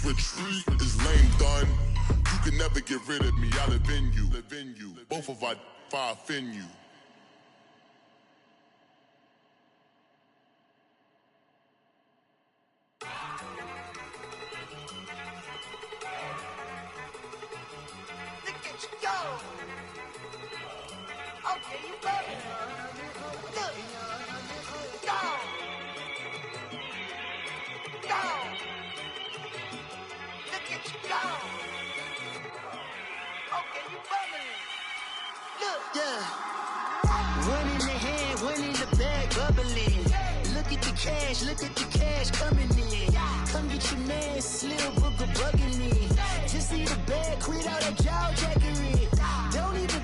switch is lame done. You can never get rid of me, I live in you. Both of our fire offend you. Look at you go. Okay, you better. Look. Go. Go. Look at you go. Okay, you bubbling. Look. Yeah. One in the hand, one in the bag, bubbling. Look at the cash coming in. Come get your man, Slim Booker bugging me. Just need a bag, quit all that jaw jackery. Don't even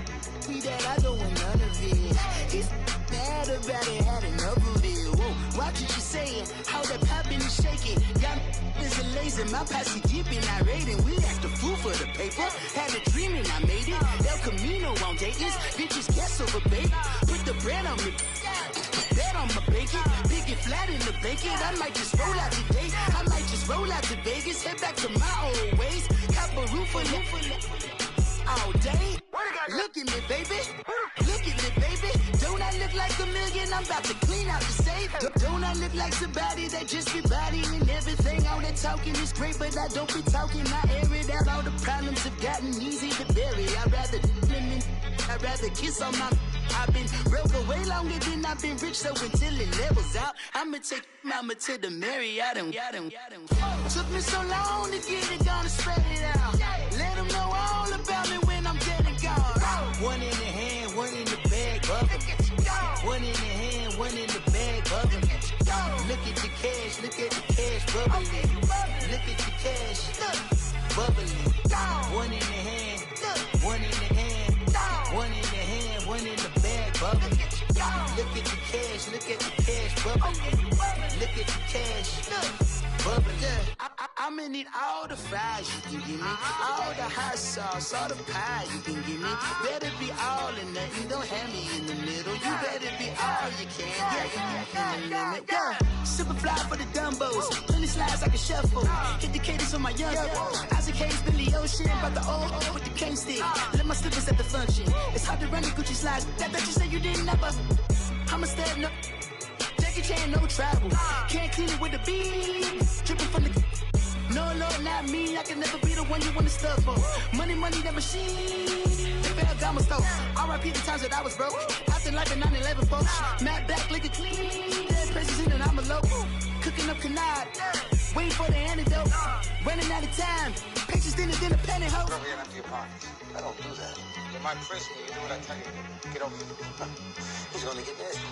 be that, I don't want none of it. He's mad about it, had enough of it. Whoa, watch what you saying, how that poppin' and shaking. Got is a laser, my posse deep and I raiding. We act a fool for the paper, had a dream and I made it. El Camino on Dayton's, bitches guess over baby. Put the bread on me, bet on my bacon. Big and flat in the blanket, I might just roll out today. I might just roll out to Vegas, head back to my old ways. Cop a roof for all day. Look at me, baby. Look at me, baby. Don't I look like $1 million? I'm about to clean out the safe. Don't I look like somebody that just be bodying everything? All that talking is great, but I don't be talking. I air it out. All the problems have gotten easy to bury. I'd rather kiss on my. I've been broke way longer than I've been rich, so until it levels out, I'ma take mama to the Marriott. Took me so long to get it, gonna spread it out. Let them know all about me when I'm dead and gone. One in the hand, one in the bag, bubbling. One in the hand, one in the bag, bubbling. Look at the cash, bubbling. Look at the cash, bubbling. One in the hand, one in the hand, one in the hand, one in the bag, bubbling. Look at the cash, bubbling. Look at the cash, bubbling. I'ma need all the fries you can give me, all the hot sauce, all the pie you can give me. Better be all or nothing, don't have me in the middle. You better be all you can. Yeah. Super fly for the Dumbos, plenty slides like a shuffle. Hit the cadence on my young Isaac Hayes, Billy Ocean, about the old with the cane stick. Let my slippers at the function. It's hard to run the Gucci slides. That bet you say you didn't never. I'ma step no. Jackie Chan, no travel. Can't clean it with the beat. Dripping from the. No, Lord, not me. I can never be the one you wanna stuff for. Money, that machine. They fell down my stove. R.I.P. the times that I was broke. After life in 9/11, folks. Matte black, liquor clean. Dead presses in and I'm a local. Cooking up canard. Waiting for the antidote. Running out of time. Patience thinner than a penny hoe. Over here empty your pockets. I don't do that. You might press me. You do what I tell you. Get over here. He's gonna get nasty.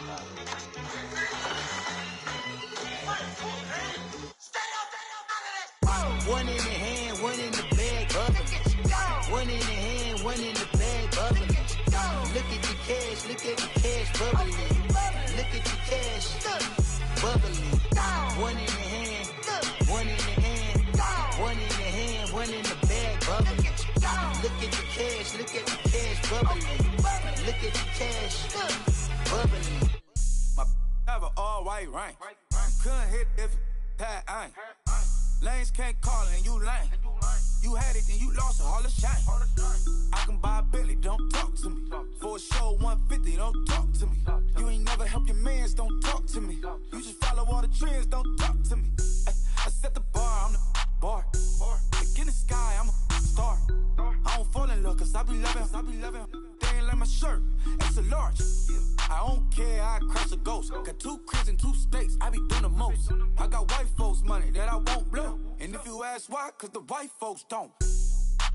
One in the hand, one in the bag, bubbling. One in the hand, one in the bag, bubbling. Look at the cash, bubbling. Look at the cash, bubbling. One in the hand, one in the hand, one in the hand, one in the bag, bubbling. Look at the cash, bubbling. Look at the cash, bubbling. My have an all-white rank. Couldn't hit if that ain't. Lanes can't call and you lame. You had it and you lost it, all the shine. I can buy a Billy, don't talk to me. For a show 150, don't talk to me. You ain't never help your mans, don't talk to me. You just follow all the trends, don't talk to me. I set the bar, I'm the bar. Like in the sky, I'm a star. I don't fall in love cause I be loving. They ain't like my shirt, it's a large. I don't care, I cross a ghost. Got 2 cribs in 2 states, I be doing the most. I got white folks money that I won't blow. And if you ask why, cause the white folks don't.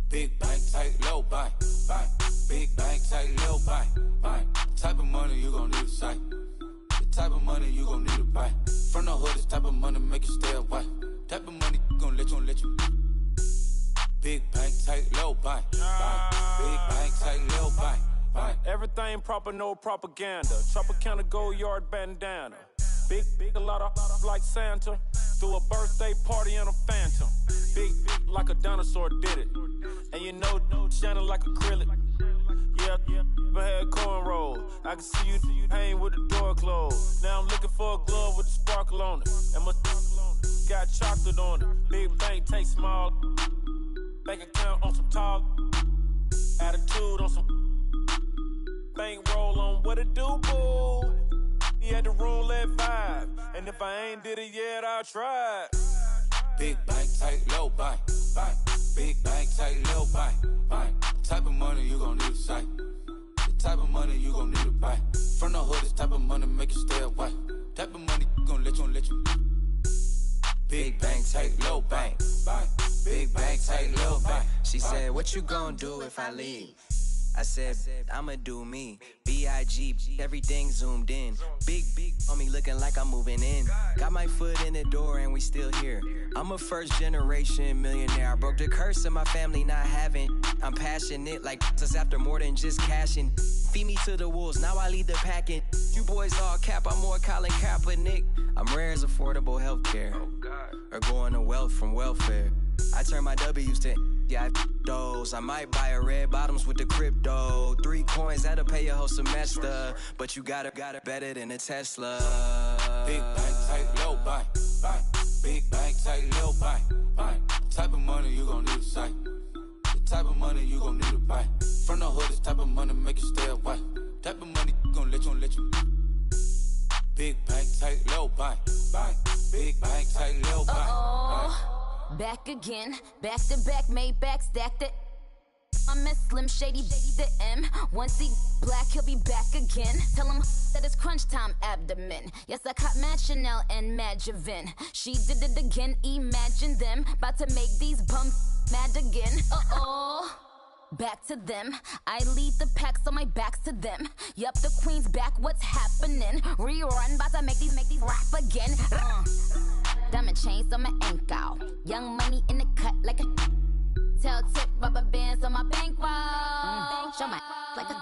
Big bank, tight, low bank. Big bank, tight, low bank. The type of money you gon' need to sight. The type of money you gon' need to buy. From the hood, this type of money make you stay away. Type of money gon' let you. Big bank, tight, low bank. Big bank, tight, low bank. Everything proper, no propaganda. Tropicana gold yard bandana. Big, a lot of like Santa. Threw a birthday party in a phantom. Big like a dinosaur did it. And you know, shining like acrylic. Yeah, I had cornrows. I can see you hang with the door closed. Now I'm looking for a glove with a sparkle on it. And my got got chocolate on it. Big bank, take small. Bank account on some tall. Attitude on some. Bank roll on what it do, boo. He had the roulette vibe. And if I ain't did it yet, I'll try it. Big bank, tight, low bank, bank. Big bank, tight, low bank, bank. Type of money you gon' need to sight. The type of money you gon' need to buy. From the hood, this type of money make you stay away. Type of money gon' let you. Big bank, tight, low bank, bank. Big bank, tight, low bank. She said, what you gon' do if I leave? I said, I'ma do me. B.I.G. Everything zoomed in. Big on me looking like I'm moving in. Got my foot in the door and we still here. I'm a first generation millionaire. I broke the curse of my family not having. I'm passionate like just after more than just cashing. Feed me to the wolves, now I lead the packing. You boys all cap, I'm more Colin Kaepernick. I'm rare as affordable healthcare. Or going to wealth from welfare. I turn my W's to those. I might buy a red bottoms with the crypto. 3 coins, that'll pay your whole semester. But you gotta better than a Tesla. Big bank, tight, low bank, bank. Big bank, tight, low bank, bank. Type of money you gon' need to sight. The type of money you gon' need to buy. From the hood, this type of money make you stay away. Type of money gon' let you. Big bank, tight, low bank, bank. Big bank, tight, low bank, bank. Back again, back to back, made back, stacked it. I'm a Slim Shady, the M. Once he black, he'll be back again. Tell him that it's crunch time abdomen. Yes, I caught Mad Chanel and Mad Javin. She did it again, imagine them. About to make these bums mad again. Back to them. I lead the pack, so my back's to them. Yup, the queen's back, what's happening? Rerun, about to make these rap again. Diamond chains on my ankle. Young money in the cut like a tail tip, rubber bands on my bankroll. Show my like a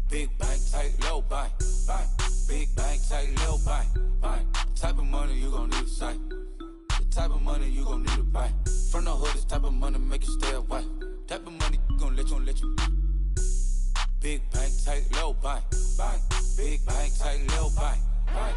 big bank, tight, low bank, bank. Big bank, tight, low bank, bank. Type of money you gon' need to sight. The type of money you gon' need to buy. From the hood, this type of money make you stay away. Type of money gon' let you. Big bank, tight, low bank, bank. Big bank, tight, low bank, bank.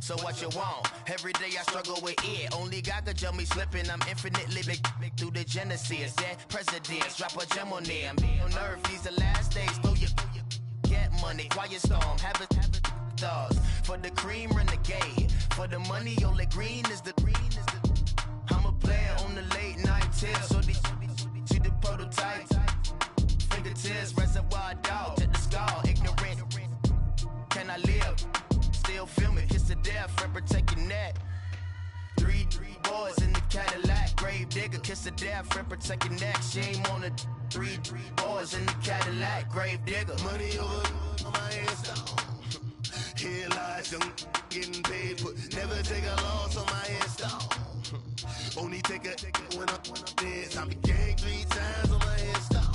So what you want? Every day I struggle with it. Only God could tell me slipping. I'm infinitely big through the genesis. Dead presidents, drop a gem on there. I'm on earth, these the last days. Throw your get money, quiet storm, have a stars. For the cream, renegade. For the money, Ole Green is the I'm a player on the late night tip. So they see the prototype. Fingertips, reservoir dog, check the skull, ignorant. Can I live? Still film it, kiss to death, friend, protect your neck. Three boys in the Cadillac, grave digger, kiss to death, friend, protect your neck. Shame on the three boys in the Cadillac, grave digger. Money over on my hands down. Here lies young getting paid, but never take a loss on my hands down. Only take a when I'm dead. Time to gang 3 times on my hands down.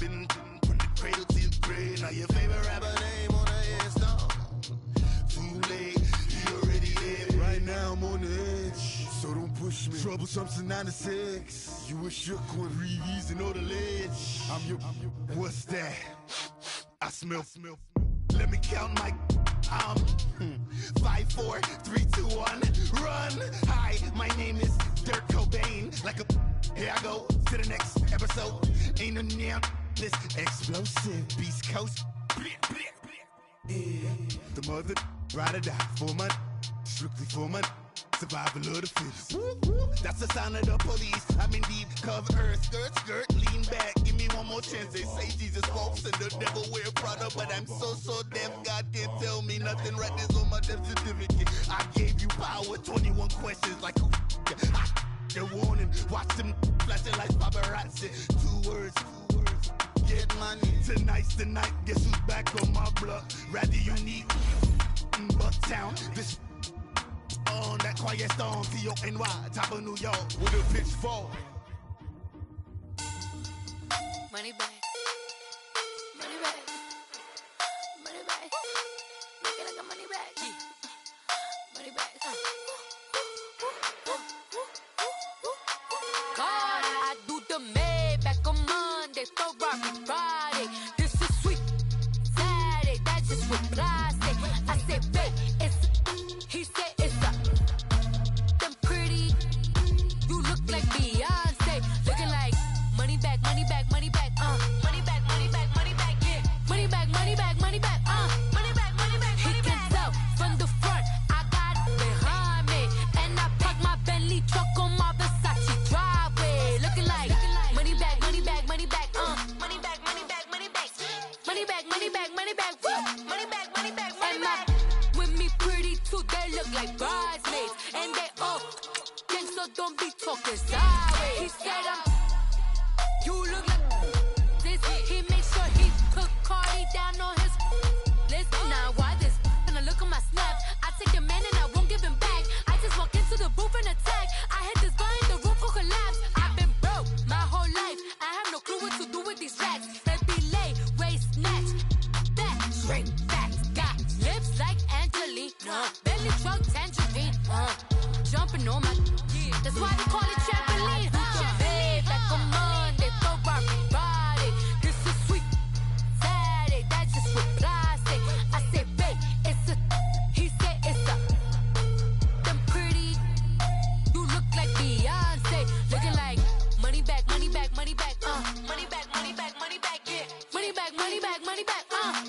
Been from the cradle to the grave. Now your favorite rapper name on the hands down. Too late, he already dead. Right now I'm on the edge, so don't push me. Troublesome to 9 to 6. You were shook when Reeves and all the ledge. I'm your. What's that? I smell. Let me count my 5, 4, 3, 2, 1, run. Hi, my name is Dirk Cobain. Like a here I go to the next episode. Ain't no damn this explosive Beast Coast. Yeah. The mother ride or die for my strictly for my survival of the fittest. That's the sign of the police. I'm in deep cover earth, skirt, lean back. Give me one more chance. They say Jesus walks and the devil wear Prada, but I'm so deaf. God can't tell me nothing. Right there's on my death certificate. I gave you power. 21 questions like who? They're warning. Watch them flashing like paparazzi. 2 words. Get money. Tonight's the night. Guess who's back on my block? Rather unique. Bucktown. This. On that quiet storm, T-O-N-Y, top of New York, with a pitchfork. Money back. Money back. Money back. Make it like a money back. Money back. God, I do the Maybach on Monday, Ferrari Friday. This is sweet Saturday, that's just with plastic. I say, babe, it's he said it's a them pretty. You look like Beyonce, looking like money back, money back, money back, money back, money back, money back, yeah, money back, money back, money back, money back, money back. He can tell from the front, I got it behind me, and I park my Bentley truck on my Versace driveway, looking like money back, money back, money back, money back, money back, money back, money back, money back, money back, money back, money back, money back. With me pretty too, they look like bridesmaids, and they all think so. Don't be talking sideways. He said you look like this. He made sure he put Cardi down on his list. Now why this? Gonna look at my snap. I take your man and I won't give him back. I just walk into the booth and attack. I hit this guy in the roof will collapse. I've been broke my whole life. I have no clue what to do with these racks. Baby lay, waist snatch, that straight back. Got lips like Angelina, belly truck tangerine. Jumping on my, that's why they call it trampoline. Back on Monday, Ferrari Friday. This is sweet Saturday, that's just with plastic. I say, babe, it's a, he said it's a, them pretty. You look like Beyonce, looking like money back, money back, money back, money back, money back, money back, yeah, money back, money back, money back,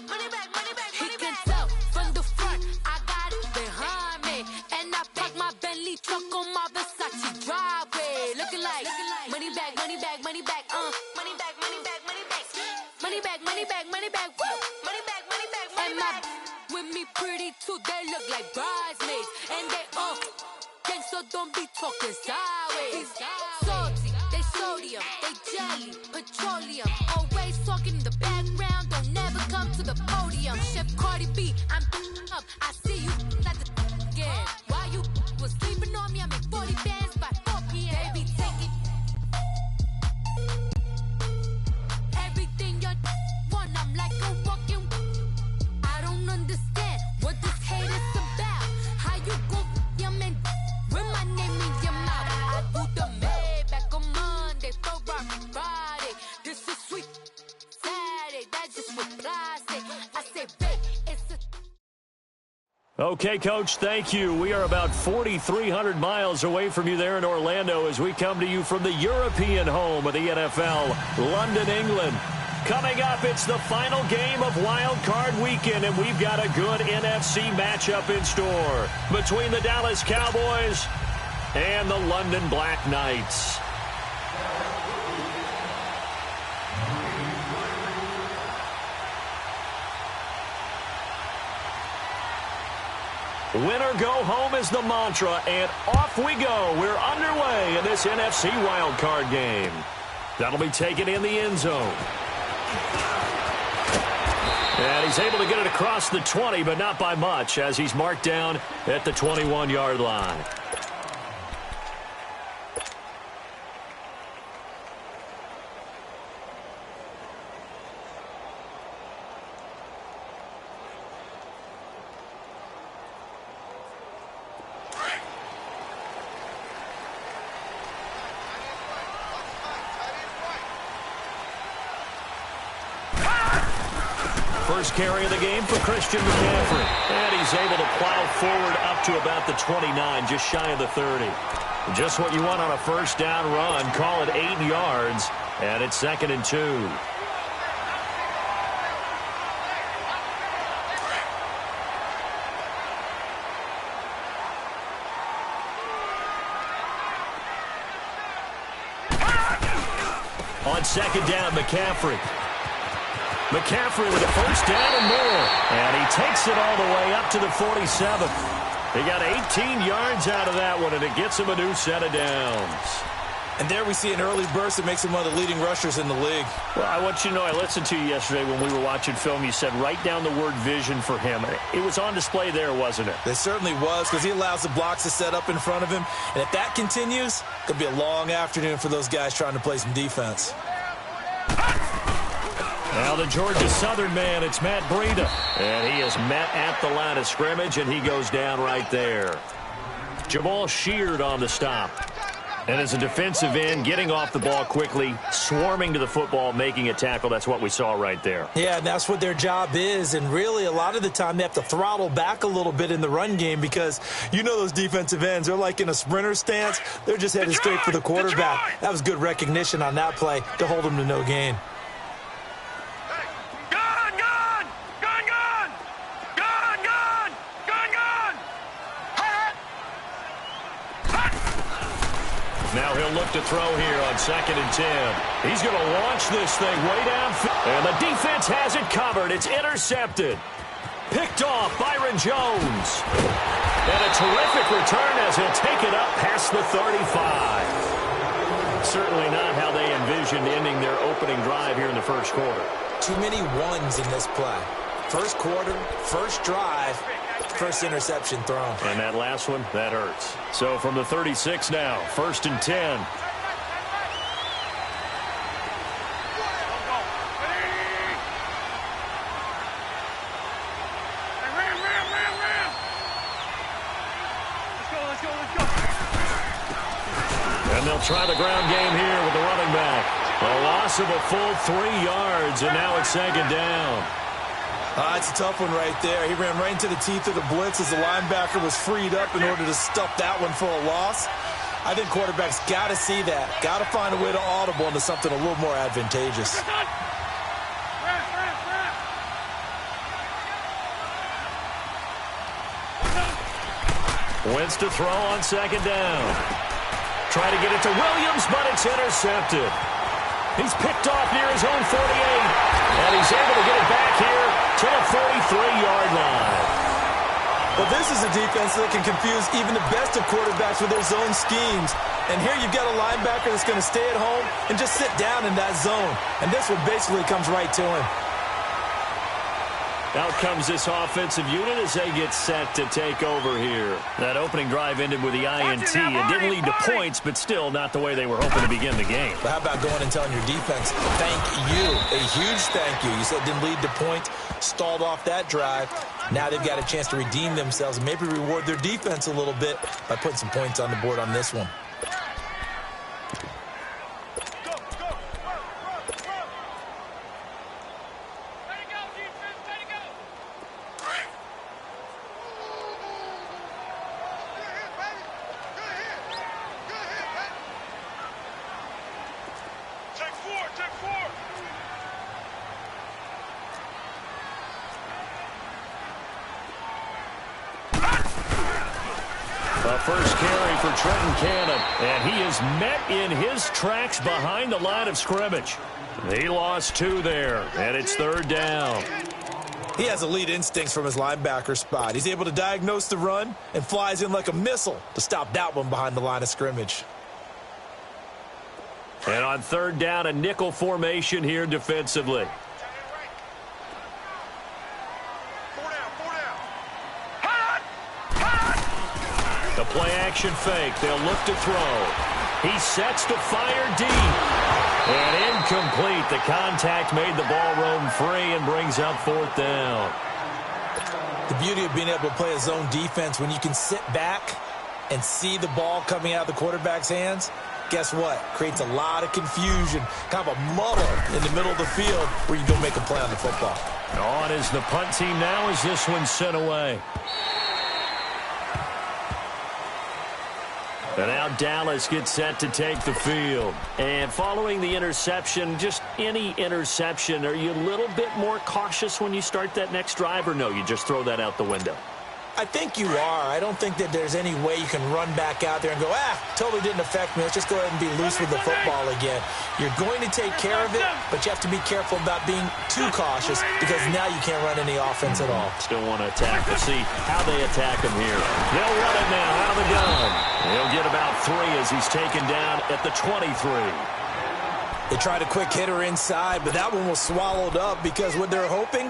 money back, money back. He can tell from the front, I got it behind me, and I park my Bentley truck on my Versace driveway, looking like money back, money back, money back, money back, money back, money back, money back, money back, money back, money back, money back, money back. With me pretty too, they look like bridesmaids, and they all think so. Don't be talking sideways. Salty, they sodium, they jelly, petroleum. Always talking in the background, don't never come to the podium. Chef Cardi B, I'm up. I see you like the again. Why you was sleeping on me? I make 40 bands by 4 p.m. Baby, take it. Everything you want, I'm like a walking. I don't understand what this hate is about. How you go your man with my name in your mouth? I do the Maybach on Monday, Ferrari Friday. This is sweet Saturday, that's just with plastic. I say, babe, it's a. Okay, Coach, thank you. We are about 4,300 miles away from you there in Orlando as we come to you from the European home of the NFL, London, England. Coming up, it's the final game of Wild Card Weekend, and we've got a good NFC matchup in store between the Dallas Cowboys and the London Black Knights. Winner go home is the mantra, and off we go. We're underway in this NFC Wild Card game. That'll be taken in the end zone. And he's able to get it across the 20, but not by much, as he's marked down at the 21-yard line. First carry of the game for Christian McCaffrey. And he's able to plow forward up to about the 29, just shy of the 30. Just what you want on a first down run. Call it 8 yards, and it's 2nd and 2. On 2nd down, McCaffrey. McCaffrey with a first down and more. And he takes it all the way up to the 47. He got 18 yards out of that one, and it gets him a new set of downs. And there we see an early burst that makes him one of the leading rushers in the league. Well, I want you to know, I listened to you yesterday when we were watching film. You said write down the word vision for him. It was on display there, wasn't it? It certainly was, because he allows the blocks to set up in front of him. And if that continues, it could be a long afternoon for those guys trying to play some defense. Now the Georgia Southern man, it's Matt Breida. And he is met at the line of scrimmage, and he goes down right there. Jamal Sheard on the stop. And as a defensive end, getting off the ball quickly, swarming to the football, making a tackle. That's what we saw right there. Yeah, and that's what their job is. And really, a lot of the time, they have to throttle back a little bit in the run game because you know those defensive ends, they're like in a sprinter stance. They're just headed straight for the quarterback. That was good recognition on that play to hold them to no gain. Now he'll look to throw here on 2nd and 10. He's going to launch this thing way downfield. And the defense has it covered. It's intercepted. Picked off Byron Jones. And a terrific return as he'll take it up past the 35. Certainly not how they envisioned ending their opening drive here in the first quarter. Too many ones in this play. First quarter, first drive, first interception thrown. And that last one, that hurts. So from the 36 now, 1st and 10. And they'll try the ground game here with the running back. A loss of a full 3 yards, and now it's 2nd down. It's a tough one right there. He ran right into the teeth of the blitz as the linebacker was freed up in order to stuff that one for a loss. I think quarterbacks got to see that. Got to find a way to audible into something a little more advantageous. Wentz to throw on 2nd down. Try to get it to Williams, but it's intercepted. He's picked off near his own 48, and he's able to get it back here to the 43-yard line. Well, this is a defense that can confuse even the best of quarterbacks with their zone schemes. And here you've got a linebacker that's going to stay at home and just sit down in that zone. And this one basically comes right to him. Out comes this offensive unit as they get set to take over here. That opening drive ended with the INT. It didn't lead to points, but still not the way they were hoping to begin the game. But how about going and telling your defense, thank you, a huge thank you. You said it didn't lead to points, stalled off that drive. Now they've got a chance to redeem themselves and maybe reward their defense a little bit by putting some points on the board on this one. A first carry for Trenton Cannon, and he is met in his tracks behind the line of scrimmage. He lost 2 there, and it's 3rd down. He has elite instincts from his linebacker spot. He's able to diagnose the run and flies in like a missile to stop that one behind the line of scrimmage. And on 3rd down, a nickel formation here defensively. The play-action fake. They'll look to throw. He sets to fire deep. And incomplete. The contact made the ball roam free and brings up 4th down. The beauty of being able to play a zone defense when you can sit back and see the ball coming out of the quarterback's hands, guess what? Creates a lot of confusion, kind of a muddle in the middle of the field where you don't make a play on the football. On is the punt team now as this one's sent away. And now Dallas gets set to take the field. And following the interception, just any interception, are you a little bit more cautious when you start that next drive, or no, you just throw that out the window? I think you are. I don't think that there's any way you can run back out there and go, totally didn't affect me. Let's just go ahead and be loose with the football again. You're going to take care of it, but you have to be careful about being too cautious because now you can't run any offense at all. Still want to attack. We'll see how they attack him here. They'll run it now out of the gun. He'll get about 3 as he's taken down at the 23. They tried a quick hitter inside, but that one was swallowed up because what they're hoping,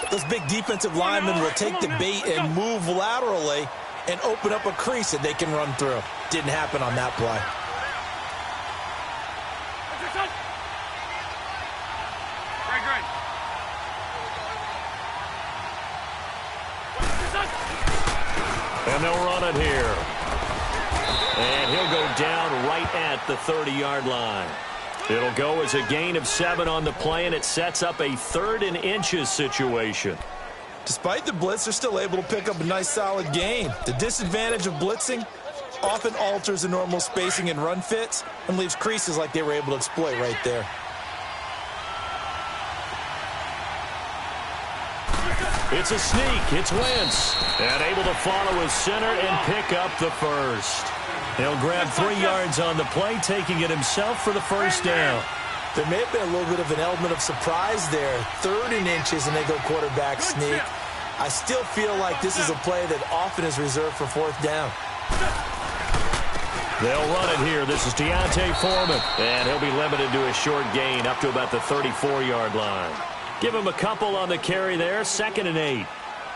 those big defensive linemen will take the bait and move laterally and open up a crease that they can run through. Didn't happen on that play. And they'll run it here. And he'll go down right at the 30-yard line. It'll go as a gain of 7 on the play, and it sets up a 3rd and inches situation. Despite the blitz, they're still able to pick up a nice, solid gain. The disadvantage of blitzing often alters the normal spacing and run fits and leaves creases like they were able to exploit right there. It's a sneak. It's Wentz. And able to follow his center and pick up the first. He'll grab 3 yards on the play, taking it himself for the first down. There may have been a little bit of an element of surprise there. 3rd and inches, and they go quarterback sneak. I still feel like this is a play that often is reserved for 4th down. They'll run it here. This is Deontay Foreman. And he'll be limited to a short gain up to about the 34-yard line. Give him a couple on the carry there. 2nd and 8.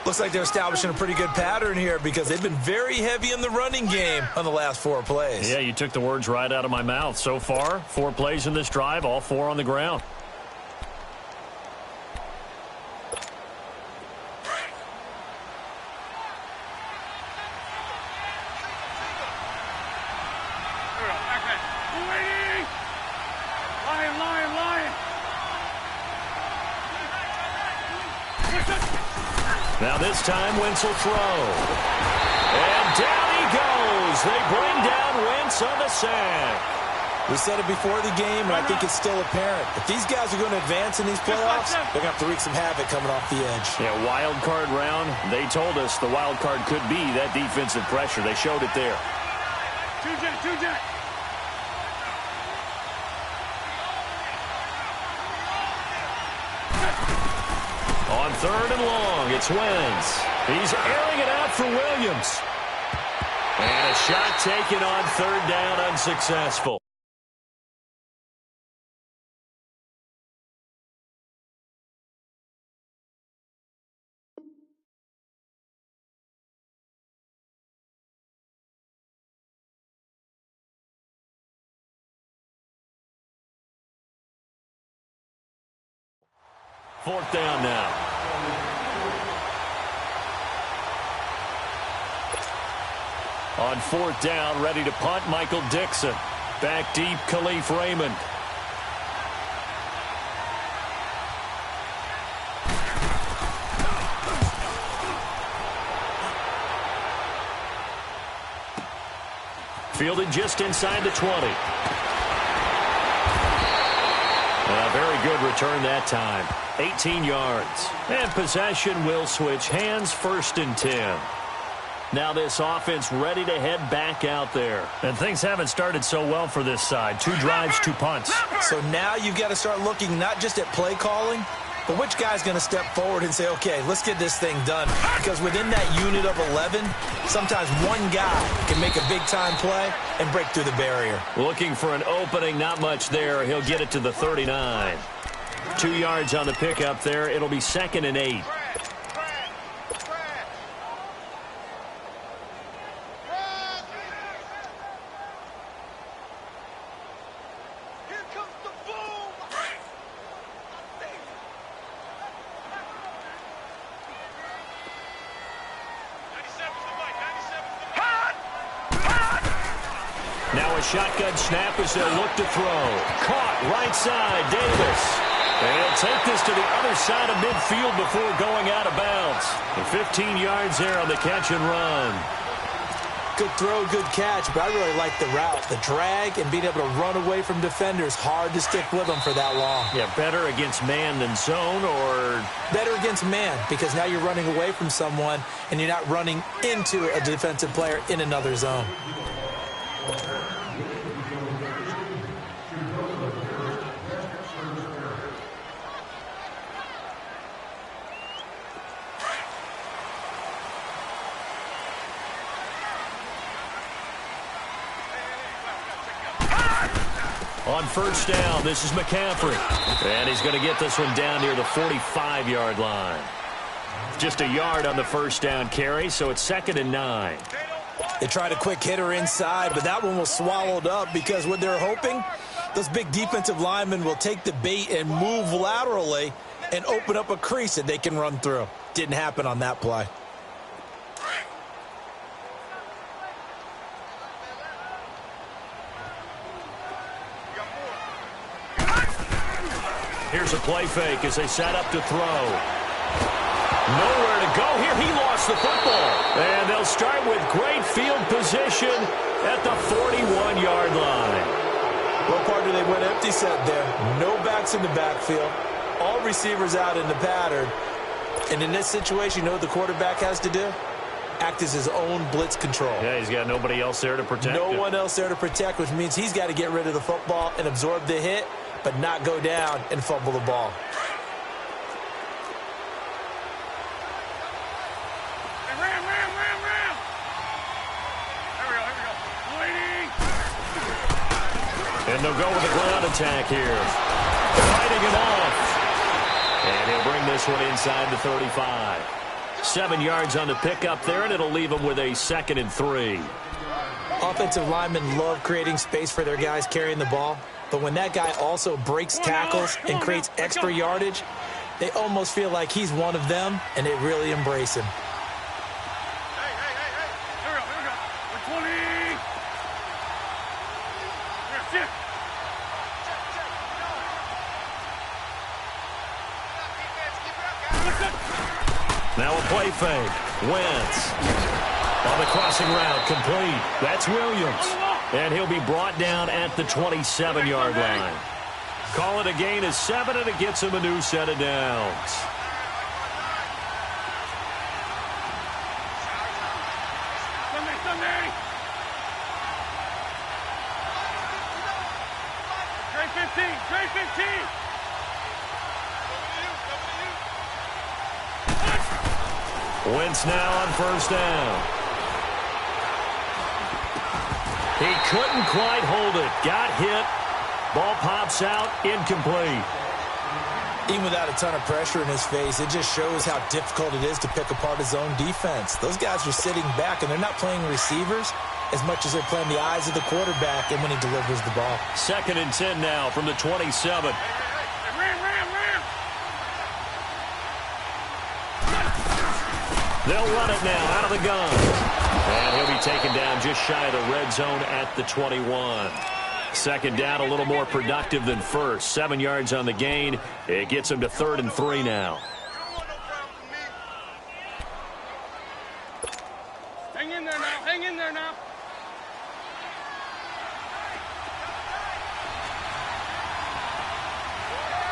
Looks like they're establishing a pretty good pattern here because they've been very heavy in the running game on the last 4 plays. Yeah, you took the words right out of my mouth. So far, 4 plays in this drive, all 4 on the ground. Now this time, Wentz will throw. And down he goes. They bring down Wentz on the sack. We said it before the game, and I think it's still apparent. If these guys are going to advance in these playoffs, they're going to have to wreak some havoc coming off the edge. Yeah, wild card round. They told us the wild card could be that defensive pressure. They showed it there. Two-jack. On 3rd and long, it's Wentz. He's airing it out for Williams. And a shot taken on 3rd down, unsuccessful. Fourth down now. On 4th down, ready to punt, Michael Dixon. Back deep, Khalif Raymond. Fielded just inside the 20. A very good return that time. 18 yards. And possession will switch hands, 1st and 10. Now this offense ready to head back out there. And things haven't started so well for this side. 2 drives, 2 punts. So now you've got to start looking not just at play calling, but which guy's going to step forward and say, okay, let's get this thing done. Because within that unit of 11, sometimes one guy can make a big-time play and break through the barrier. Looking for an opening, not much there. He'll get it to the 39. 2 yards on the pickup there. It'll be 2nd and 8. Now a shotgun snap as they'll look to throw. Caught right side, Davis. And he'll take this to the other side of midfield before going out of bounds. And 15 yards there on the catch and run. Good throw, good catch, but I really like the route. The drag and being able to run away from defenders, hard to stick with them for that long. Yeah, better against man than zone, or? Better against man, because now you're running away from someone and you're not running into a defensive player in another zone. On first down, this is McCaffrey. And he's going to get this one down near the 45-yard line. Just a yard on the first down carry, so it's 2nd and 9. They tried a quick hitter inside, but that one was swallowed up because what they're hoping, those big defensive linemen will take the bait and move laterally and open up a crease that they can run through. Didn't happen on that play. Here's a play fake as they set up to throw. Nowhere to go here. He lost the football. And they'll start with great field position at the 41-yard line. Well, partner, they went empty set there. No backs in the backfield. All receivers out in the pattern. And in this situation, you know what the quarterback has to do? Act as his own blitz control. Yeah, he's got nobody else there to protect No him. one else there to protect, which means he's got to get rid of the football and absorb the hit, but not go down and fumble the ball. Hey, ram. Here we go. Waiting. And they'll go with a ground attack here. Fighting it off. And he'll bring this one inside the 35. 7 yards on the pickup there, and it'll leave them with a 2nd and 3. Offensive linemen love creating space for their guys carrying the ball, but when that guy also breaks tackles and creates extra yardage, they almost feel like he's one of them, and they really embrace him. Hey. Here we go. 120. Here, shift. Now a play fake. Wentz. On the crossing route, complete. That's Williams. And he'll be brought down at the 27-yard line. Call it a gain of 7, and it gets him a new set of downs. Sunday. Trey 15. Wentz now on first down. He couldn't quite hold it. Got hit. Ball pops out. Incomplete. Even without a ton of pressure in his face, it just shows how difficult it is to pick apart his own defense. Those guys are sitting back, and they're not playing receivers as much as they're playing the eyes of the quarterback and when he delivers the ball. 2nd and 10 now from the 27. Ram. They'll run it now out of the gun. And he'll be taken down just shy of the red zone at the 21. 2nd down, a little more productive than first. 7 yards on the gain. It gets him to 3rd and 3 now. Hang in there now.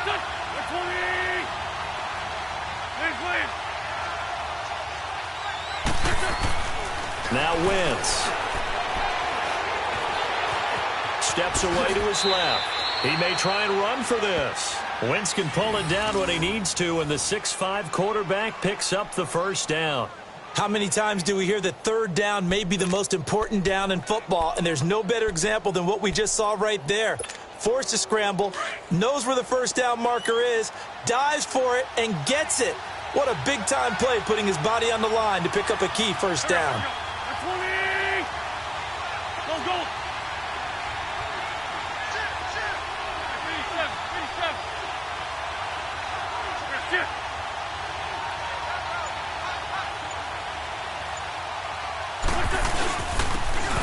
Good. 120. Williams. Now Wentz. Steps away to his left. He may try and run for this. Wentz can pull it down when he needs to, and the 6'5" quarterback picks up the first down. How many times do we hear that third down may be the most important down in football, and there's no better example than what we just saw right there. Forced to scramble, knows where the first down marker is, dives for it, and gets it. What a big-time play, putting his body on the line to pick up a key first down. Go.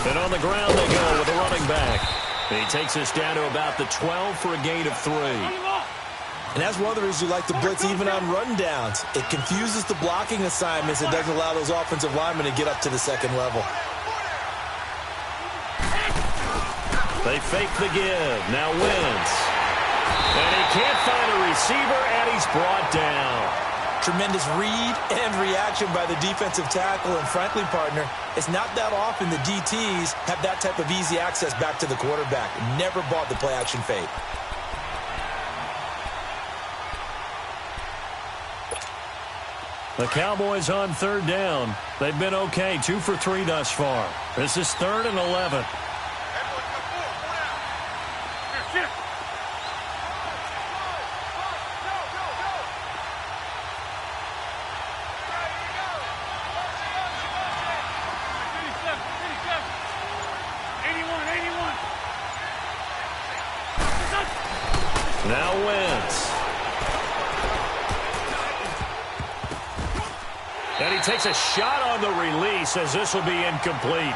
And on the ground they go with a running back. He takes us down to about the 12 for a gain of 3. And that's one of the reasons you like to blitz even on rundowns. It confuses the blocking assignments and doesn't allow those offensive linemen to get up to the second level. They fake the give. Now Wentz. And he can't find a receiver, and he's brought down. Tremendous read and reaction by the defensive tackle. And frankly, partner, it's not that often the DTs have that type of easy access back to the quarterback. Never bought the play-action fake. The Cowboys on third down. They've been okay, 2 for 3 thus far. This is 3rd and 11. Now Wentz. And he takes a shot on the release as this will be incomplete.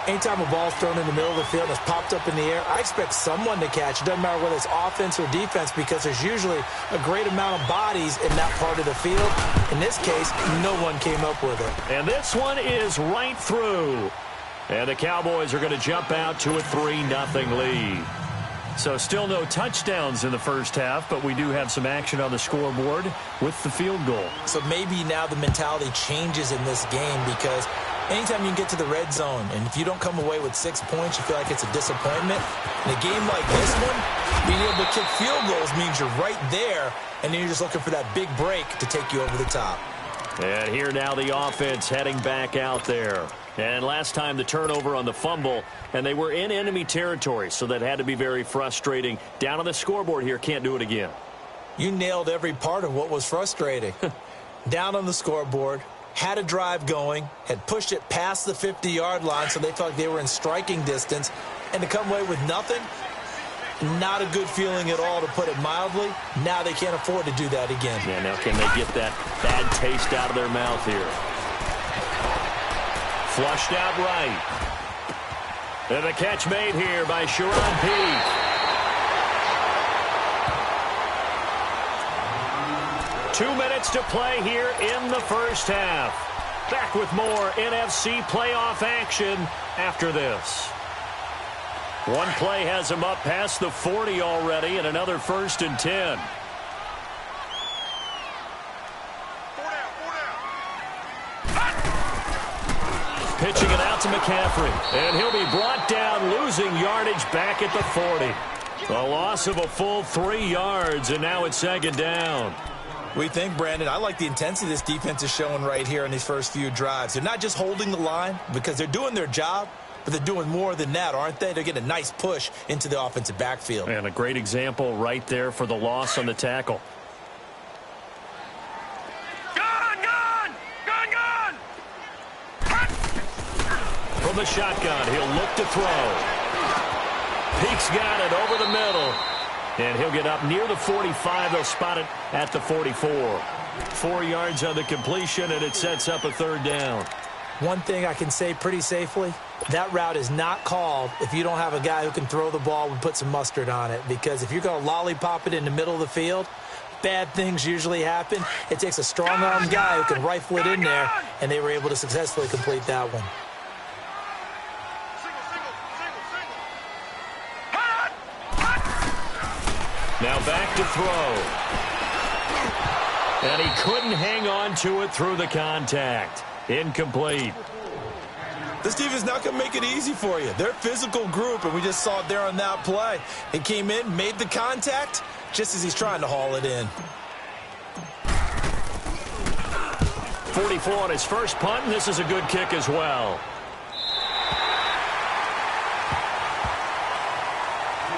Anytime a ball's thrown in the middle of the field and it's popped up in the air, I expect someone to catch. It doesn't matter whether it's offense or defense because there's usually a great amount of bodies in that part of the field. In this case, no one came up with it. And this one is right through. And the Cowboys are going to jump out to a 3-0 lead. So still no touchdowns in the first half, but we do have some action on the scoreboard with the field goal. So maybe now the mentality changes in this game because anytime you can get to the red zone, and if you don't come away with 6 points, you feel like it's a disappointment. In a game like this one, being able to kick field goals means you're right there, and then you're just looking for that big break to take you over the top. And here now the offense heading back out there. And last time the turnover on the fumble, and they were in enemy territory, so that had to be very frustrating. Down on the scoreboard here, can't do it again. You nailed every part of what was frustrating. Down on the scoreboard, had a drive going, had pushed it past the 50-yard line so they felt like they were in striking distance, and to come away with nothing, not a good feeling at all, to put it mildly. Now they can't afford to do that again. Yeah, now can they get that bad taste out of their mouth here? Flushed out right. And the catch made here by Sharon Peete. Two minutes to play here in the first half. Back with more NFC playoff action after this. One play has him up past the 40 already, and another 1st and 10. Pitching it out to McCaffrey, and he'll be brought down, losing yardage back at the 40. A loss of a full 3 yards, and now it's 2nd down. We think, Brandon, I like the intensity this defense is showing right here in these first few drives. They're not just holding the line because they're doing their job, but they're doing more than that, aren't they? They're getting a nice push into the offensive backfield. And a great example right there for the loss on the tackle. From the shotgun, he'll look to throw. Peake's got it over the middle. And he'll get up near the 45. They'll spot it at the 44. 4 yards on the completion, and it sets up a 3rd down. One thing I can say pretty safely, that route is not called if you don't have a guy who can throw the ball and put some mustard on it. Because if you're going to lollipop it in the middle of the field, bad things usually happen. It takes a strong-armed guy who can rifle it in there, and they were able to successfully complete that one. Now back to throw. And he couldn't hang on to it through the contact. Incomplete. This defense is not going to make it easy for you. They're a physical group, and we just saw it there on that play. He came in, made the contact, just as he's trying to haul it in. 44 on his first punt, and this is a good kick as well.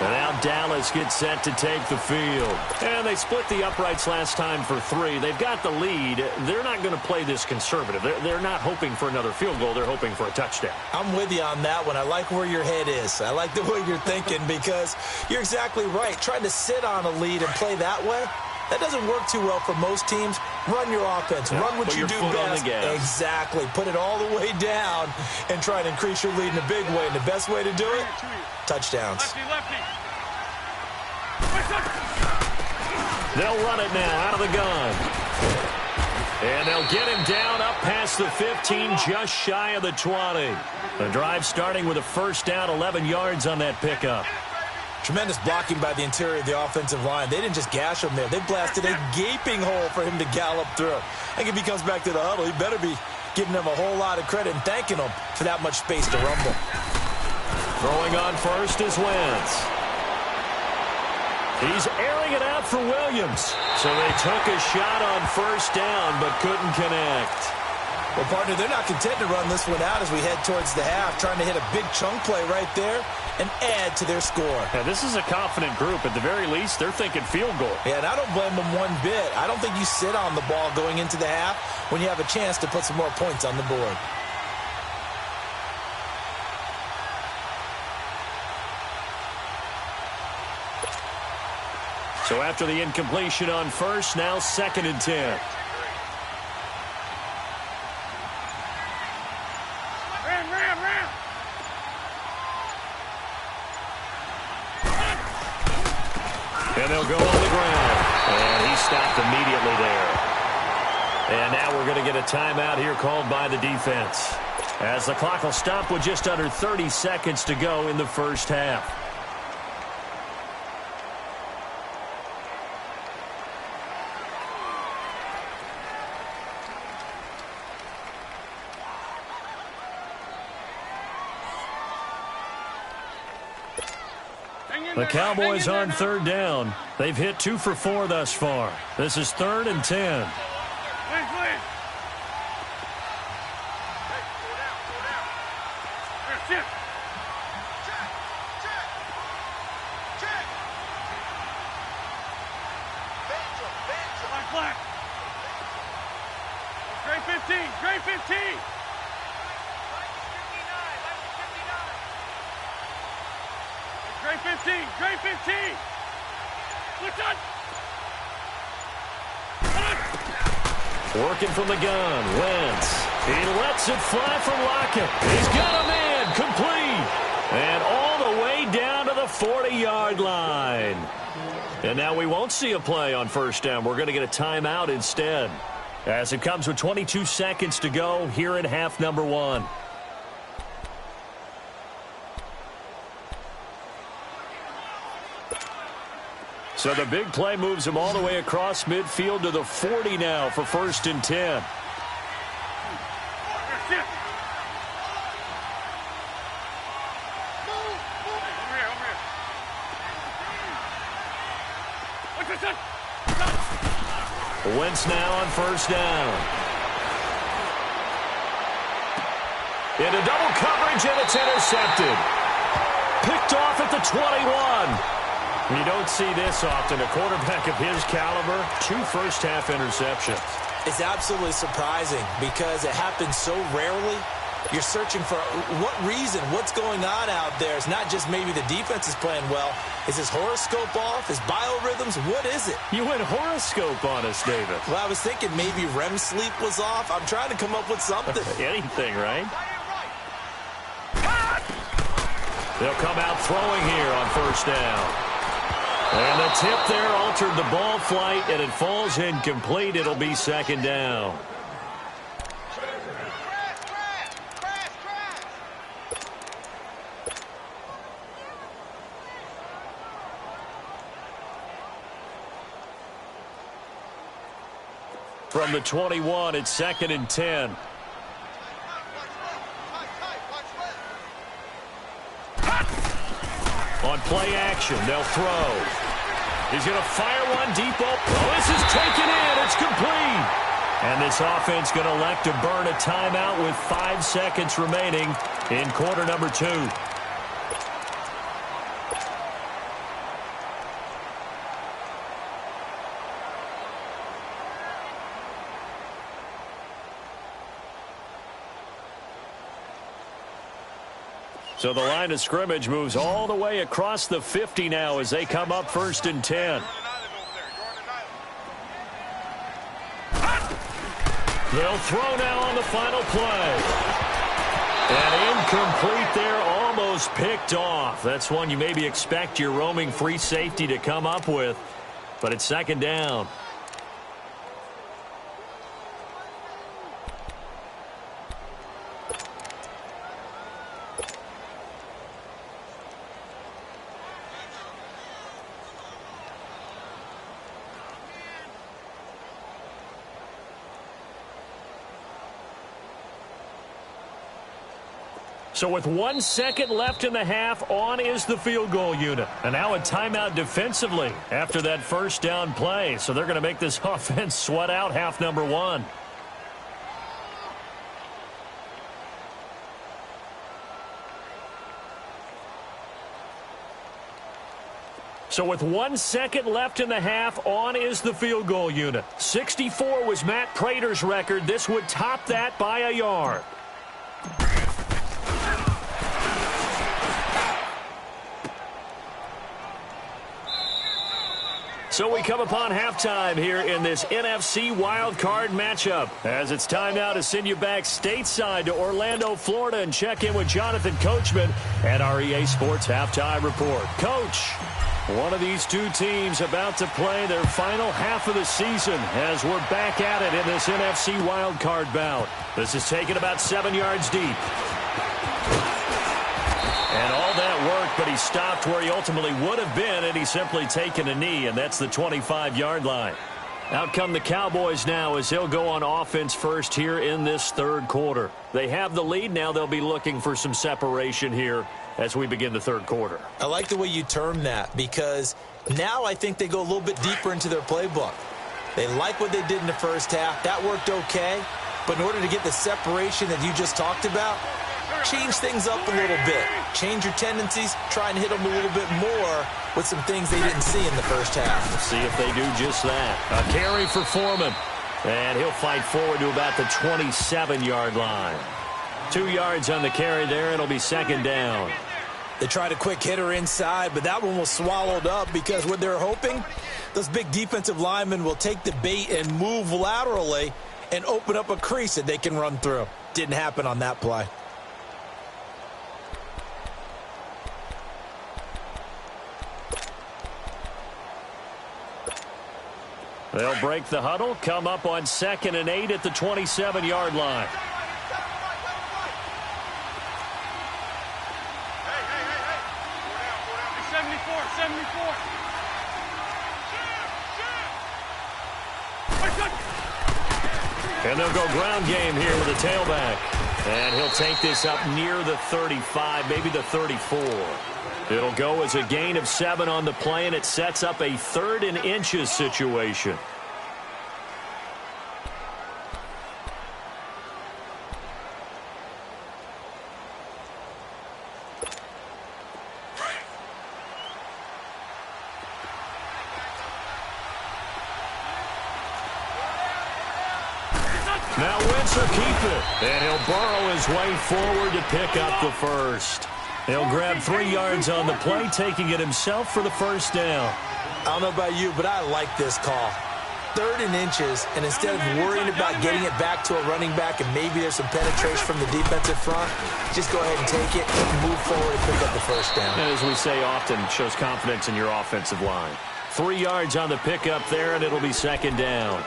And now Dallas gets set to take the field. And they split the uprights last time for 3. They've got the lead. They're not going to play this conservative. They're not hoping for another field goal. They're hoping for a touchdown. I'm with you on that one. I like where your head is. I like the way you're thinking because you're exactly right. Trying to sit on a lead and play that way, that doesn't work too well for most teams. Run your offense. Run what you do best. Exactly. Put it all the way down and try to increase your lead in a big way. And the best way to do it, touchdowns. Lefty. They'll run it now out of the gun. And they'll get him down up past the 15, just shy of the 20. The drive starting with a first down, 11 yards on that pickup. Tremendous blocking by the interior of the offensive line. They didn't just gash him there. They blasted a gaping hole for him to gallop through. I think if he comes back to the huddle, he better be giving them a whole lot of credit and thanking them for that much space to rumble. Throwing on first is Wentz. He's airing it out for Williams. So they took a shot on first down but couldn't connect. Well, partner, they're not content to run this one out as we head towards the half, trying to hit a big chunk play right there and add to their score. Yeah, this is a confident group. At the very least, they're thinking field goal. Yeah, and I don't blame them one bit. I don't think you sit on the ball going into the half when you have a chance to put some more points on the board. So after the incompletion on first, now 2nd and 10. Ram. And they'll go on the ground. And he stopped immediately there. And now we're going to get a timeout here called by the defense, as the clock will stop with just under 30 seconds to go in the first half. The Cowboys on 3rd down. They've hit 2 for 4 thus far. This is 3rd and 10. Great 15. Great 15. Look up. Working from the gun, Wentz. He lets it fly from Lockett. He's got a man, complete. And all the way down to the 40-yard line. And now we won't see a play on first down. We're going to get a timeout instead, as it comes with 22 seconds to go here in half number 1. So the big play moves him all the way across midfield to the 40 now for 1st and 10. Wentz now on first down. Into double coverage, and it's intercepted. Picked off at the 21. You don't see this often. A quarterback of his caliber, 2 first-half interceptions. It's absolutely surprising because it happens so rarely. You're searching for what reason, what's going on out there. It's not just maybe the defense is playing well. Is his horoscope off? His biorhythms? What is it? You went horoscope on us, David. Well, I was thinking maybe REM sleep was off. I'm trying to come up with something. Anything, right? They'll come out throwing here on first down. And the tip there altered the ball flight, and it falls incomplete. It'll be 2nd down. From the 21, it's 2nd and 10. On play action, they'll throw. He's going to fire one deep. Oh, this is taken in. It's complete. And this offense going to elect to burn a timeout with 5 seconds remaining in quarter number 2. So the line of scrimmage moves all the way across the 50 now as they come up 1st and 10. They'll throw now on the final play. And incomplete there, almost picked off. That's one you maybe expect your roaming free safety to come up with, but it's 2nd down. So with 1 second left in the half, on is the field goal unit. And now a timeout defensively after that first down play. So they're going to make this offense sweat out half number 1. So with 1 second left in the half, on is the field goal unit. 64 was Matt Prater's record. This would top that by a yard. So we come upon halftime here in this NFC wildcard matchup. As it's time now to send you back stateside to Orlando, Florida, and check in with Jonathan Coachman at our EA Sports Halftime Report. Coach, one of these two teams about to play their final half of the season as we're back at it in this NFC wildcard bout. This is taken about 7 yards deep. And all that work, but he stopped where he ultimately would have been, and he's simply taken a knee, and that's the 25-yard line. Out come the Cowboys now as they'll go on offense first here in this 3rd quarter. They have the lead. Now they'll be looking for some separation here as we begin the 3rd quarter. I like the way you term that because now I think they go a little bit deeper into their playbook. They like what they did in the first half. That worked okay. But in order to get the separation that you just talked about, change things up a little bit. Change your tendencies. Try and hit them a little bit more with some things they didn't see in the first half. Let's see if they do just that. A carry for Foreman. And he'll fight forward to about the 27-yard line. 2 yards on the carry there. It'll be 2nd down. They tried a quick hitter inside, but that one was swallowed up because what they're hoping, those big defensive linemen will take the bait and move laterally and open up a crease that they can run through. Didn't happen on that play. They'll break the huddle, come up on 2nd and 8 at the 27-yard line. And they'll go ground game here with a tailback. And he'll take this up near the 35, maybe the 34. It'll go as a gain of 7 on the play, and it sets up a 3rd and inches situation. Now Wentz will keep it, and he'll burrow his way forward to pick up the first. He'll grab 3 yards on the play, taking it himself for the first down. I don't know about you, but I like this call. 3rd and inches, and instead of worrying about getting it back to a running back and maybe there's some penetration from the defensive front, just go ahead and take it, move forward, and pick up the first down. And as we say often, it shows confidence in your offensive line. 3 yards on the pickup there, and it'll be 2nd down.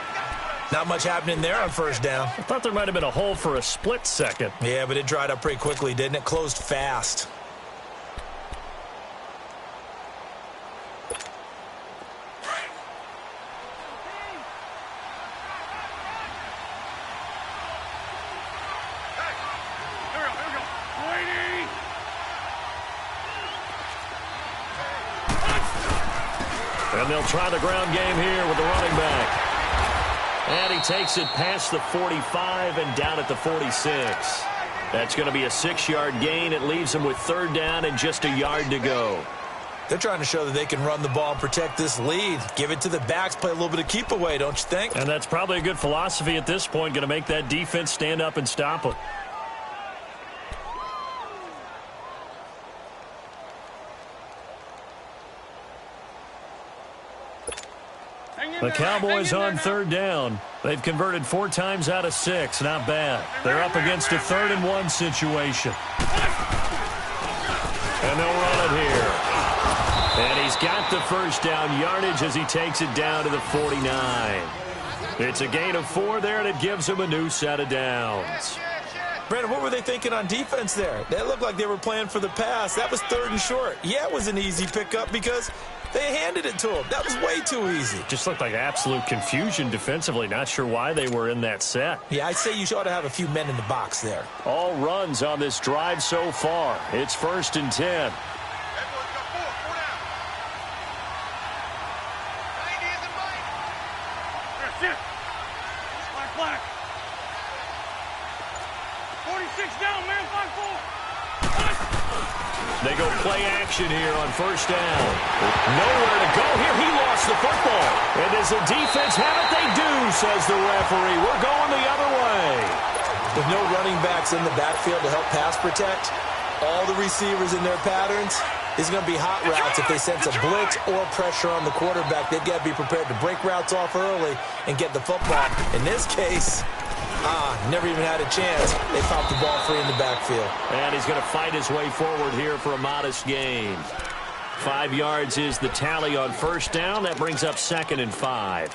Not much happening there on first down. I thought there might have been a hole for a split second. Yeah, but it dried up pretty quickly, didn't it? Closed fast. And they'll try the ground game here with the running back. And he takes it past the 45 and down at the 46. That's going to be a 6-yard gain. It leaves him with 3rd down and just a yard to go. They're trying to show that they can run the ball and protect this lead. Give it to the backs, play a little bit of keep away, don't you think? And that's probably a good philosophy at this point, going to make that defense stand up and stop them. The Cowboys on 3rd down. They've converted 4 times out of 6. Not bad. They're up against a 3rd and 1 situation. And they'll run it here. And he's got the 1st down yardage as he takes it down to the 49. It's a gain of 4 there, and it gives him a new set of downs. Brandon, what were they thinking on defense there? They looked like they were playing for the pass. That was 3rd and short. Yeah, it was an easy pickup because they handed it to him. That was way too easy. Just looked like absolute confusion defensively. Not sure why they were in that set. Yeah, I'd say you ought to have a few men in the box there. All runs on this drive so far. It's 1st and 10. Black. 46 down, man, 5-4. They go play action here on 1st down. Nowhere to go here. He lost the football. And does the defense have it? They do, says the referee. We're going the other way. With no running backs in the backfield to help pass protect, all the receivers in their patterns, it's going to be hot routes. If they sense a blitz or pressure on the quarterback, they've got to be prepared to break routes off early and get the football. In this case, never even had a chance. They popped the ball free in the backfield. And he's going to fight his way forward here for a modest gain. 5 yards is the tally on 1st down. That brings up 2nd and 5.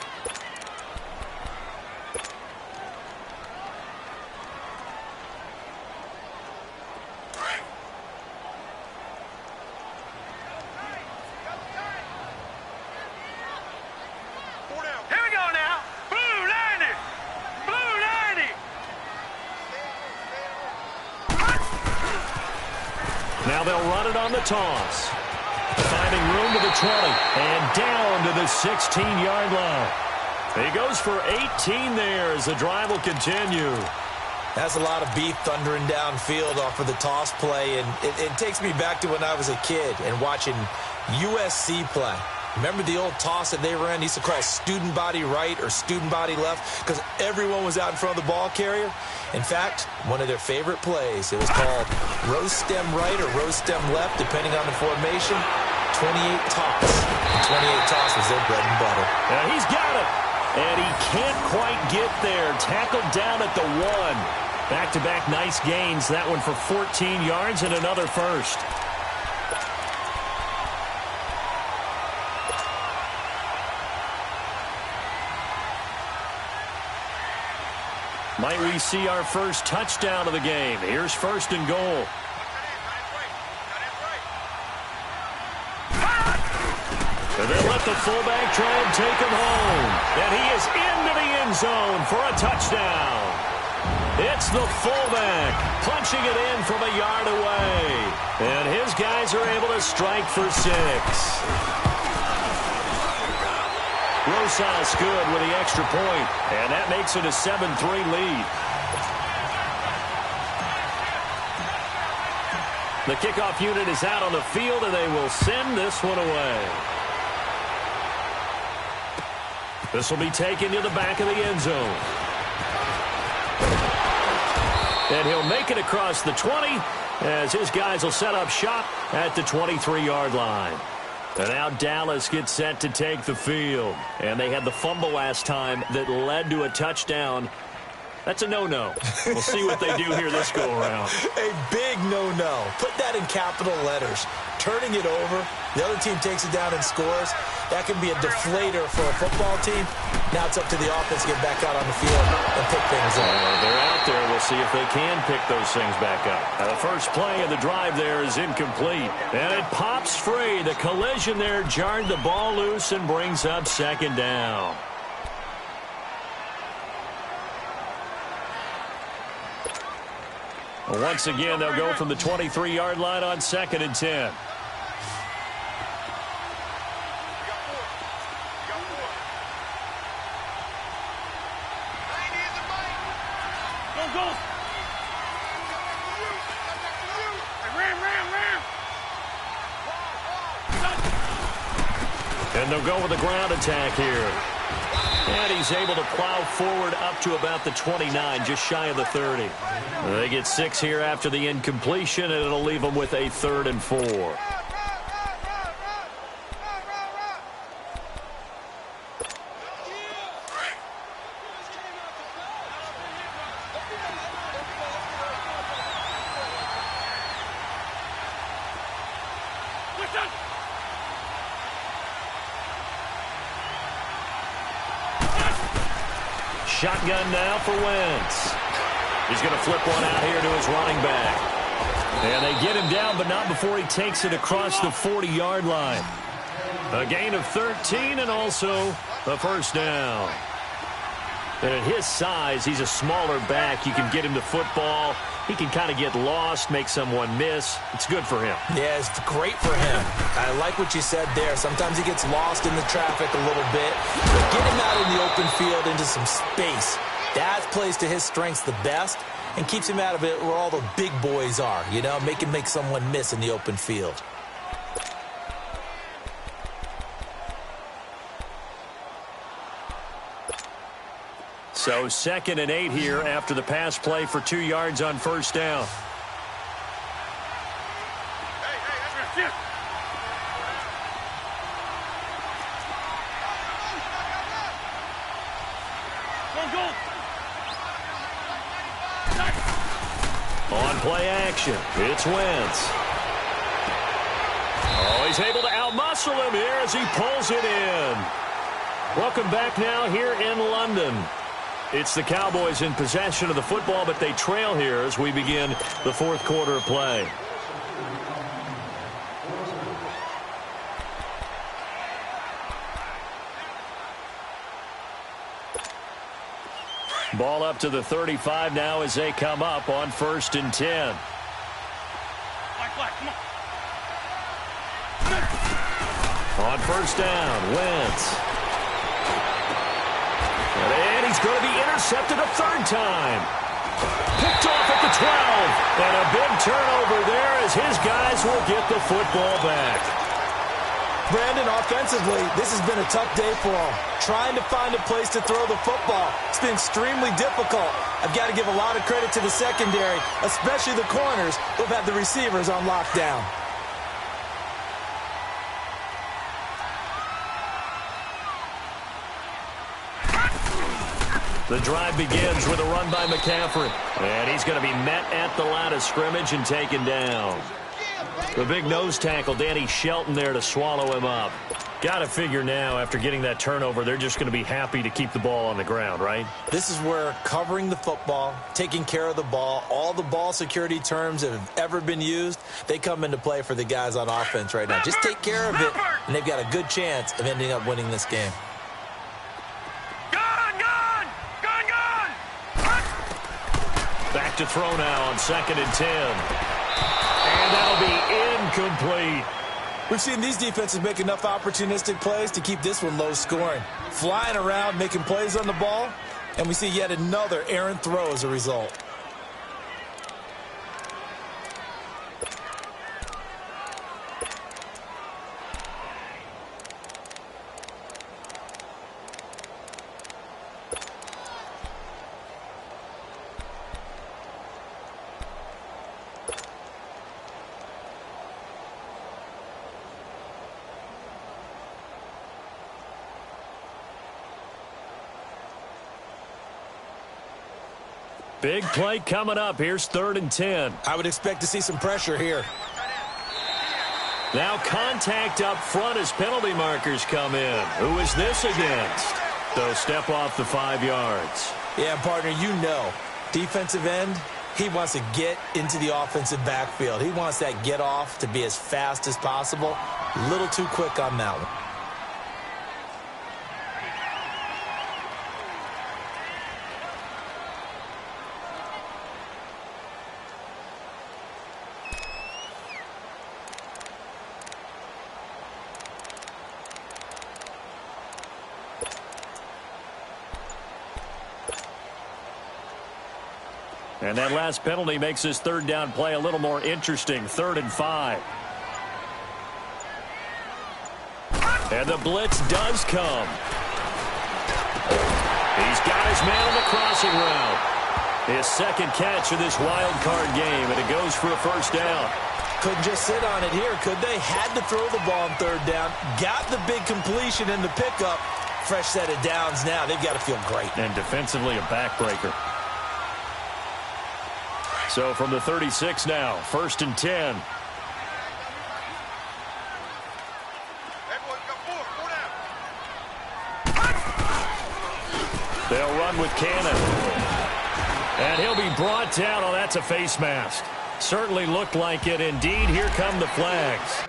Now they'll run it on the toss. Finding room to the 20 and down to the 16-yard line. He goes for 18 there as the drive will continue. That's a lot of beef thundering downfield off of the toss play, and it takes me back to when I was a kid and watching USC play. Remember the old toss that they ran? They used to call student body right or student body left because everyone was out in front of the ball carrier. In fact, one of their favorite plays, it was called rose stem right or rose stem left, depending on the formation. 28 toss. 28 toss was their bread and butter. Yeah, he's got it. And he can't quite get there. Tackled down at the 1. Back-to-back nice gains. That one for 14 yards and another 1st. Might we see our first touchdown of the game? Here's 1st and goal. And they let the fullback try and take him home. And he is into the end zone for a touchdown. It's the fullback punching it in from a yard away. And his guys are able to strike for 6. Rosas good with the extra point, and that makes it a 7-3 lead. The kickoff unit is out on the field, and they will send this one away. This will be taken to the back of the end zone. And he'll make it across the 20 as his guys will set up shop at the 23-yard line. And now Dallas gets set to take the field. And they had the fumble last time that led to a touchdown. That's a no-no. We'll see what they do here this go-around. A big no-no. Put that in capital letters. Turning it over, the other team takes it down and scores. That can be a deflator for a football team. Now it's up to the offense to get back out on the field and pick things up. They're out there. We'll see if they can pick those things back up. Now the first play of the drive there is incomplete. And it pops free. The collision there jarred the ball loose and brings up 2nd down. Once again, they'll go from the 23-yard line on 2nd and 10. And they'll go with a ground attack here. And he's able to plow forward up to about the 29, just shy of the 30. They get 6 here after the incompletion, and it'll leave them with a 3rd and 4. Shotgun now for Wentz. He's going to flip one out here to his running back. And they get him down, but not before he takes it across the 40-yard line. A gain of 13 and also a first down. And at his size, he's a smaller back. You can get him to football. He can kind of get lost, make someone miss. It's good for him. Yeah, it's great for him. I like what you said there. Sometimes he gets lost in the traffic a little bit. But get him out in the open field into some space. That plays to his strengths the best and keeps him out of it where all the big boys are. You know, make him make someone miss in the open field. So 2nd and 8 here after the pass play for 2 yards on first down. On play action, it's Wentz. Oh, he's able to outmuscle him here as he pulls it in. Welcome back now here in London. It's the Cowboys in possession of the football, but they trail here as we begin the 4th quarter of play. Ball up to the 35 now as they come up on 1st and 10. On first down, Wentz. And he's going to be intercepted a 3rd time. Picked off at the 12. And a big turnover there as his guys will get the football back. Brandon, offensively, this has been a tough day for him. Trying to find a place to throw the football. It's been extremely difficult. I've got to give a lot of credit to the secondary, especially the corners who've had the receivers on lockdown. The drive begins with a run by McCaffrey. And he's going to be met at the line of scrimmage and taken down. The big nose tackle, Danny Shelton, there to swallow him up. Got to figure now, after getting that turnover, they're just going to be happy to keep the ball on the ground, right? This is where covering the football, taking care of the ball, all the ball security terms that have ever been used, they come into play for the guys on offense right now. Just take care of it, and they've got a good chance of ending up winning this game. Back to throw now on 2nd and 10. And that'll be incomplete. We've seen these defenses make enough opportunistic plays to keep this one low scoring. Flying around, making plays on the ball, and we see yet another errant throw as a result. Big play coming up. Here's 3rd and 10. I would expect to see some pressure here. Now contact up front as penalty markers come in. Who is this against? So step off the 5 yards. Yeah, partner, you know, defensive end, he wants to get into the offensive backfield. He wants that get off to be as fast as possible. A little too quick on that one. And that last penalty makes this 3rd down play a little more interesting. 3rd and 5. And the blitz does come. He's got his man on the crossing route. His second catch of this wild card game, and it goes for a first down. Couldn't just sit on it here, could they? Had to throw the ball on third down. Got the big completion in the pickup. Fresh set of downs now. They've got to feel great. And defensively a backbreaker. So from the 36 now, 1st and 10. They'll run with Cannon. And he'll be brought down. Oh, that's a face mask. Certainly looked like it. Indeed, here come the flags.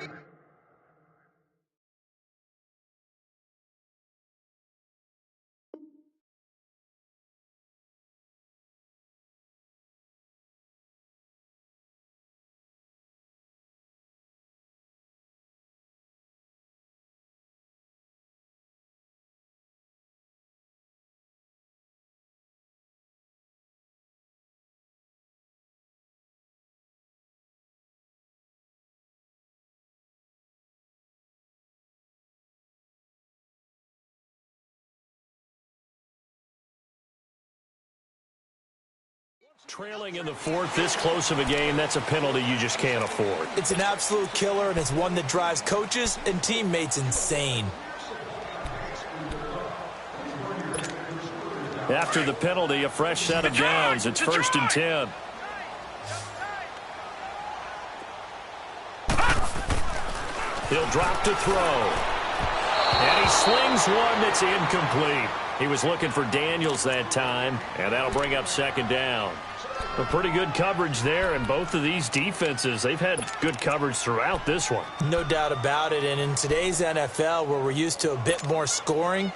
Trailing in the 4th, this close of a game, that's a penalty you just can't afford. It's an absolute killer, and it's one that drives coaches and teammates insane. After the penalty, a fresh set of downs. It's 1st and 10. He'll drop to throw. And he slings one that's incomplete. He was looking for Daniels that time, and that'll bring up 2nd down. A pretty good coverage there, and both of these defenses, they've had good coverage throughout this one. No doubt about it, and in today's NFL, where we're used to a bit more scoring,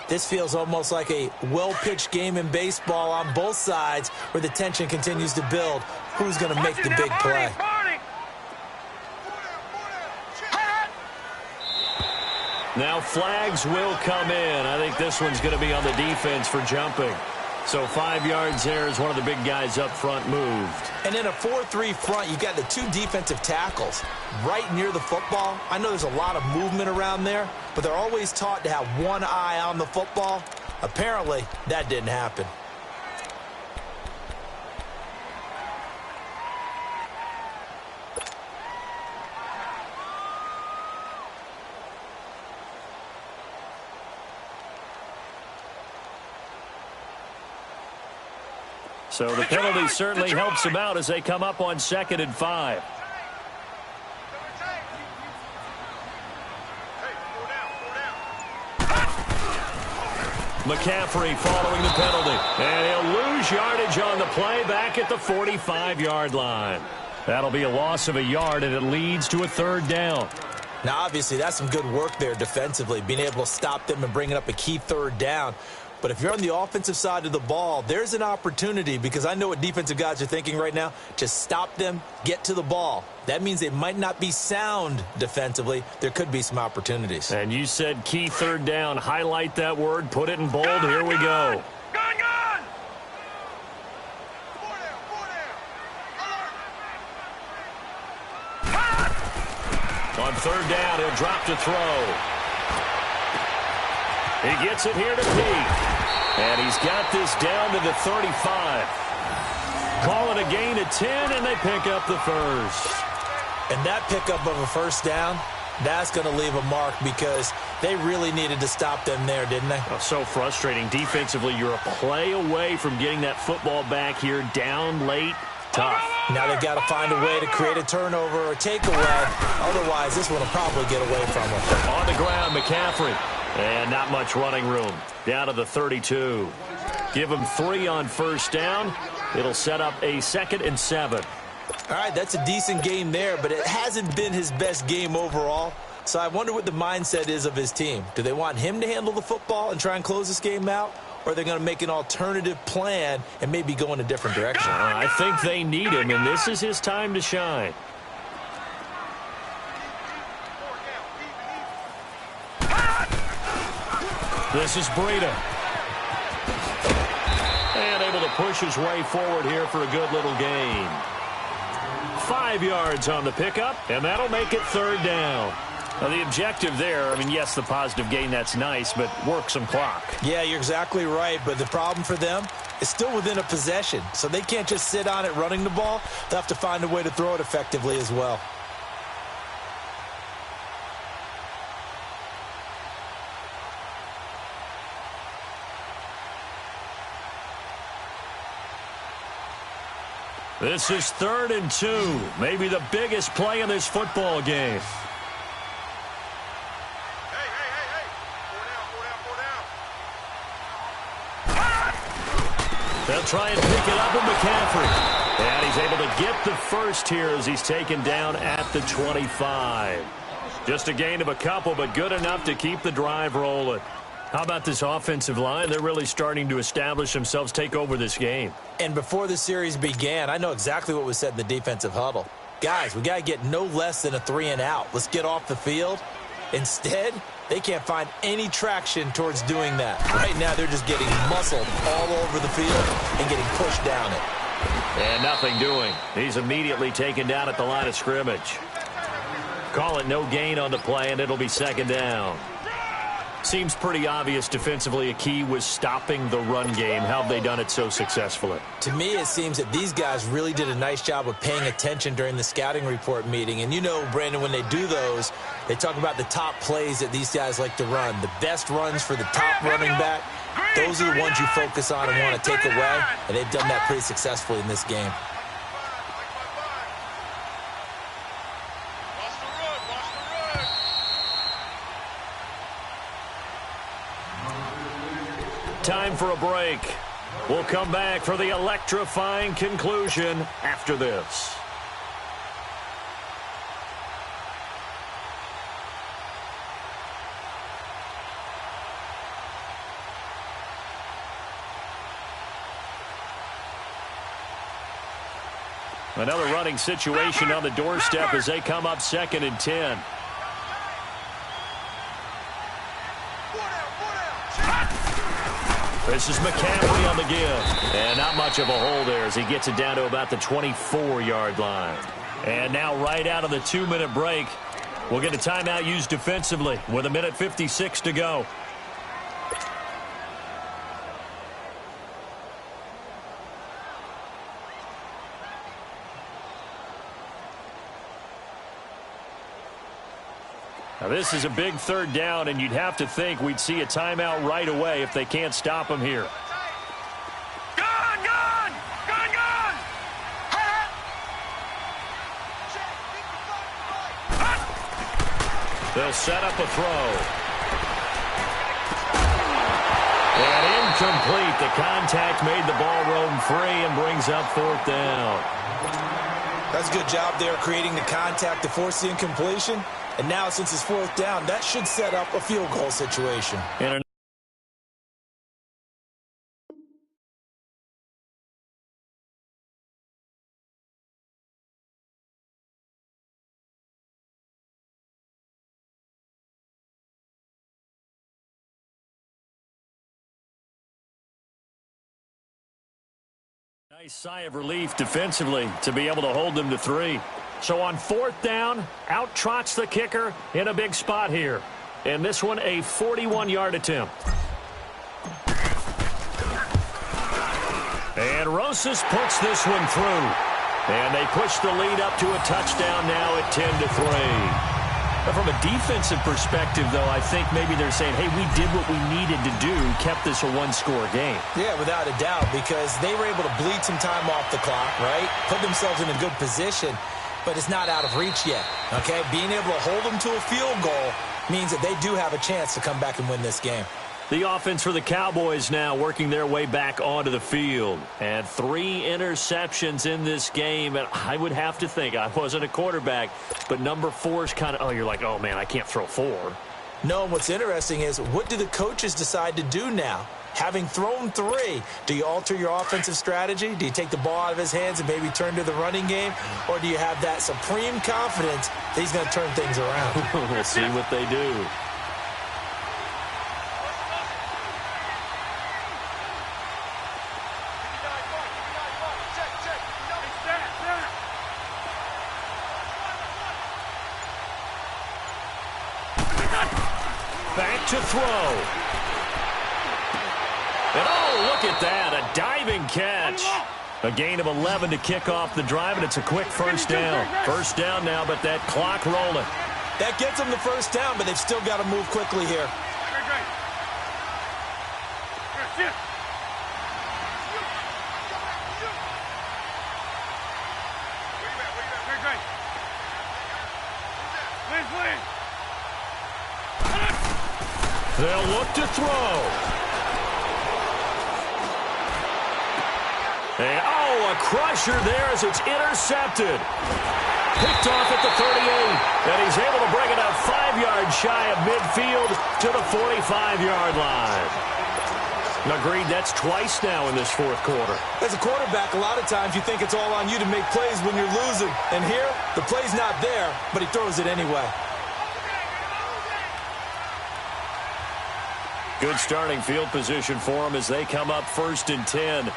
this feels almost like a well-pitched game in baseball on both sides where the tension continues to build. Who's going to make the big play? Now flags will come in. I think this one's going to be on the defense for jumping. So 5 yards there as one of the big guys up front moved. And in a 4-3 front, you've got the 2 defensive tackles right near the football. I know there's a lot of movement around there, but they're always taught to have one eye on the football. Apparently, that didn't happen. So the penalty certainly helps them out as they come up on 2nd and 5. McCaffrey following the penalty. And he'll lose yardage on the play back at the 45-yard line. That'll be a loss of a yard, and it leads to a 3rd down. Now, obviously, that's some good work there defensively, being able to stop them and bringing up a key 3rd down. But if you're on the offensive side of the ball, there's an opportunity, because I know what defensive guys are thinking right now. Just stop them, get to the ball. That means they might not be sound defensively. There could be some opportunities. And you said key 3rd down. Highlight that word. Put it in bold. Here we go. On 3rd down, he'll drop to throw. He gets it here to Pete. And he's got this down to the 35. Call it a gain of 10, and they pick up the 1st. And that pickup of a 1st down, that's going to leave a mark, because they really needed to stop them there, didn't they? Oh, so frustrating. Defensively, you're a play away from getting that football back here down late. Tough. Now they've got to find a way to create a turnover or a takeaway. Otherwise, this one will probably get away from them. On the ground, McCaffrey. And not much running room. Down to the 32. Give him 3 on 1st down. It'll set up a 2nd and 7. All right, that's a decent game there, but it hasn't been his best game overall. So I wonder what the mindset is of his team. Do they want him to handle the football and try and close this game out? Or are they going to make an alternative plan and maybe go in a different direction? I think they need him, and this is his time to shine. This is Breida. And able to push his way forward here for a good little gain. 5 yards on the pickup, and that'll make it 3rd down. Well, the objective there, I mean, yes, the positive gain, that's nice, but work some clock. Yeah, you're exactly right, but the problem for them is still within a possession, so they can't just sit on it running the ball. They'll have to find a way to throw it effectively as well. This is 3rd and 2, maybe the biggest play in this football game. They'll try and pick it up with McCaffrey. And he's able to get the first here as he's taken down at the 25. Just a gain of a couple, but good enough to keep the drive rolling. How about this offensive line? They're really starting to establish themselves, take over this game. And before the series began, I know exactly what was said in the defensive huddle. Guys, we got to get no less than a 3-and-out. Let's get off the field. Instead, they can't find any traction towards doing that. Right now, they're just getting muscled all over the field and getting pushed down it. And nothing doing. He's immediately taken down at the line of scrimmage. Call it no gain on the play, and it'll be 2nd down. Seems pretty obvious defensively a key was stopping the run game. How have they done it so successfully? To me, it seems that these guys really did a nice job of paying attention during the scouting report meeting. And you know, Brandon, when they do those, they talk about the top plays that these guys like to run. The best runs for the top running back, those are the ones you focus on and want to take away. And they've done that pretty successfully in this game. Time for a break. We'll come back for the electrifying conclusion after this. Another running situation on the doorstep as they come up 2nd and 10. This is McCaffrey on the give. And not much of a hole there as he gets it down to about the 24-yard line. And now right out of the 2-minute break, we'll get a timeout used defensively with 1:56 to go. Now this is a big 3rd down, and you'd have to think we'd see a timeout right away if they can't stop him here. They'll set up a throw. And incomplete. The contact made the ball roam free and brings up 4th down. That's a good job there creating the contact to force the incompletion. And now, since it's 4th down, that should set up a field goal situation. Nice sigh of relief defensively to be able to hold them to 3. So on 4th down, out trots the kicker in a big spot here. And this one, a 41-yard attempt. And Rosas puts this one through. And they push the lead up to a touchdown now at 10-3. But from a defensive perspective, though, I think maybe they're saying, hey, we did what we needed to do, kept this a 1-score game. Yeah, without a doubt, because they were able to bleed some time off the clock, right? Put themselves in a good position, but it's not out of reach yet, okay? Being able to hold them to a field goal means that they do have a chance to come back and win this game. The offense for the Cowboys now working their way back onto the field. And 3 interceptions in this game. And I would have to think, I wasn't a quarterback, but number 4 is kind of, you're like, oh, man, I can't throw 4. No, and what's interesting is, what do the coaches decide to do now? Having thrown 3, do you alter your offensive strategy? Do you take the ball out of his hands and maybe turn to the running game? Or do you have that supreme confidence that he's going to turn things around? We'll see what they do. to throw. And oh, look at that, a diving catch. A gain of 11 to kick off the drive, and it's a quick first down. First down now, but that clock rolling. That gets them the first down, but they've still got to move quickly here. They'll look to throw. And, oh, a crusher there as it's intercepted. Picked off at the 38, and he's able to bring it up 5 yards shy of midfield to the 45-yard line. Agreed, that's twice now in this fourth quarter. As a quarterback, a lot of times you think it's all on you to make plays when you're losing. And here, the play's not there, but he throws it anyway. Good starting field position for them as they come up 1st and 10.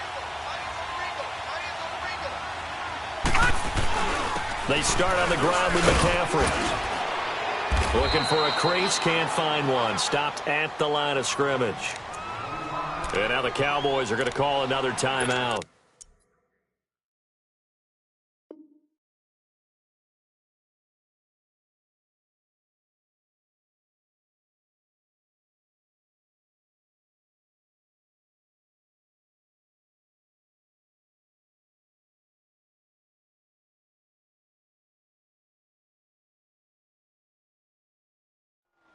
They start on the ground with McCaffrey. Looking for a crease, can't find one. Stopped at the line of scrimmage. And now the Cowboys are going to call another timeout.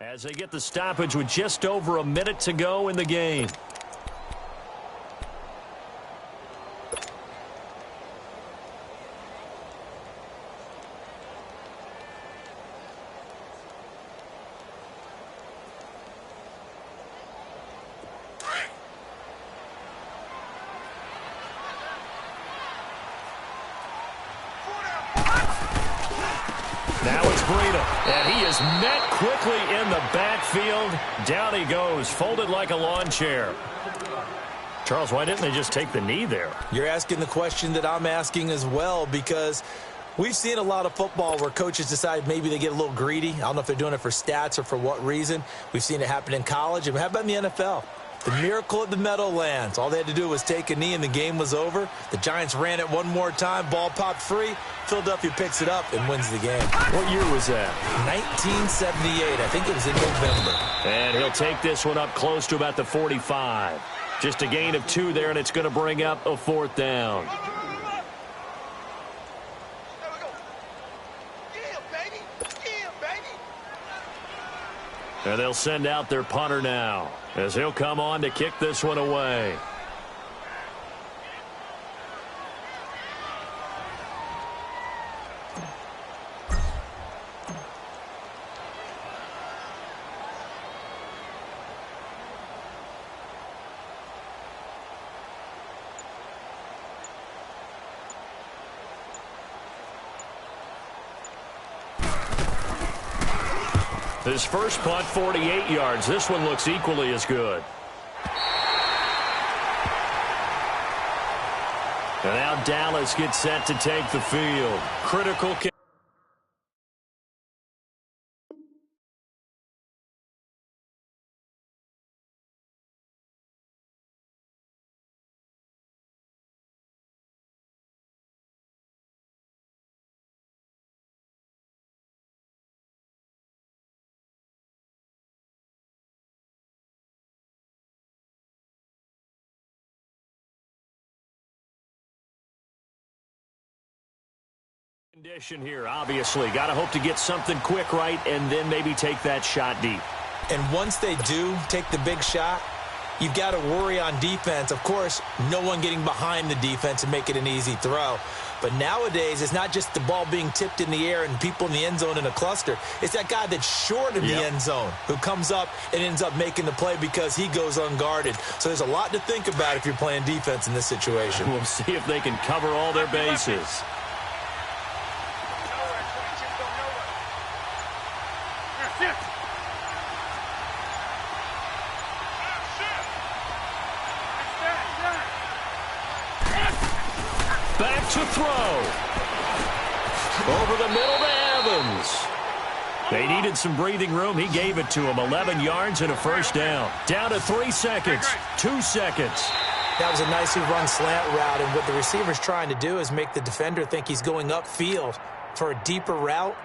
As they get the stoppage with just over a minute to go in the game. Now it's Breida, and he is met quickly in the backfield. Down he goes, folded like a lawn chair. Charles, why didn't they just take the knee there? You're asking the question that I'm asking as well, because we've seen a lot of football where coaches decide maybe they get a little greedy. I don't know if they're doing it for stats or for what reason. We've seen it happen in college, and how about in the NFL? The miracle at the Meadowlands. All they had to do was take a knee and the game was over. The Giants ran it one more time. Ball popped free. Philadelphia picks it up and wins the game. What year was that? 1978. I think it was in November. And he'll take this one up close to about the 45. Just a gain of 2 there, and it's going to bring up a 4th down. And they'll send out their punter now, as he'll come on to kick this one away. His first punt, 48 yards. This one looks equally as good. And now Dallas gets set to take the field. Critical kick. Condition here, obviously. Got to hope to get something quick right and then maybe take that shot deep. And once they do take the big shot, you've got to worry on defense. Of course, no one getting behind the defense and make it an easy throw. But nowadays, it's not just the ball being tipped in the air and people in the end zone in a cluster. It's that guy that's short of the end zone who comes up and ends up making the play because he goes unguarded. So there's a lot to think about if you're playing defense in this situation. We'll see if they can cover all their bases. Back to throw. Over the middle to Evans. They needed some breathing room. He gave it to him. 11 yards and a first down. Down to 3 seconds. 2 seconds. That was a nicely run slant route, and what the receiver's trying to do is make the defender think he's going upfield for a deeper route.